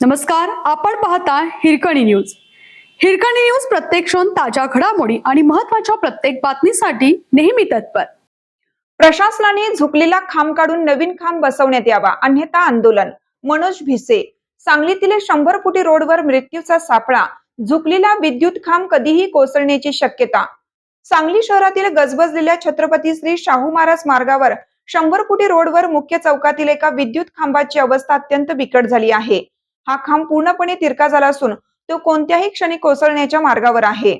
नमस्कार, आपण पाहता हिरकणी न्यूज. हिरकणी न्यूज प्रत्येक क्षण ताज्या घडामोडी आणि महत्त्वाच्या प्रत्येक बातमीसाठी नेहमी तत्पर. प्रशासनाने झुकलेला खांब काढून नवीन खांब बसवण्यात यावा अन्यथा आंदोलन. मनोज भिसे. सांगलीतील 100 फुटी रोडवर मृत्यूचा सापळा, झुकलेला विद्युत खांब कधीही कोसळण्याची शक्यता. सांगली शहरातील गजबजलेल्या छत्रपती श्री शाहू महाराज मार्गावर 100 फुटी रोडवर मुख्य चौकातील एका विद्युत खांबाची अवस्था अत्यंत बिकट झाली आहे. हा खांब पूर्णपणे तिरका झाला असून तो कोणत्याही क्षणी कोसळण्याच्या मार्गावर आहे.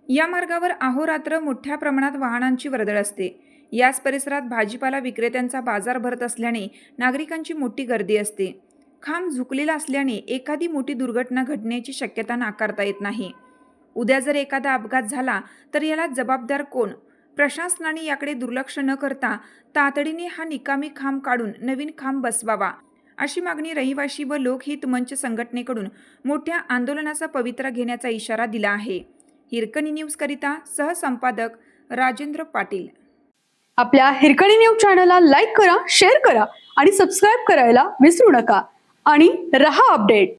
या मार्गावर अहोरात्र मोठ्या प्रमाणात वाहनांची वर्दळ असते. याच परिसरात भाजीपाला विक्रेत्यांचा बाजार भरत असल्याने नागरिकांची मोठी गर्दी असते. खांब झुकलेला असल्याने एखादी मोठी दुर्घटना घडण्याची शक्यता नाकारता येत नाही. उद्या जर एखादा अपघात झाला तर याला जबाबदार कोण? प्रशासनाने याकडे दुर्लक्ष न करता तातडीने हा निकामी खांब काढून नवीन खांब बसवावा, अशी मागणी रहिवाशी व लोकहित मंच संघटनेकडून मोठ्या आंदोलनाचा पवित्रा घेण्याचा इशारा दिला आहे. हिरकणी न्यूज करिता सहसंपादक राजेंद्र पाटील. आपल्या हिरकणी न्यूज चॅनलला लाईक करा, शेअर करा आणि सबस्क्राईब करायला विसरू नका आणि रहा अपडेट.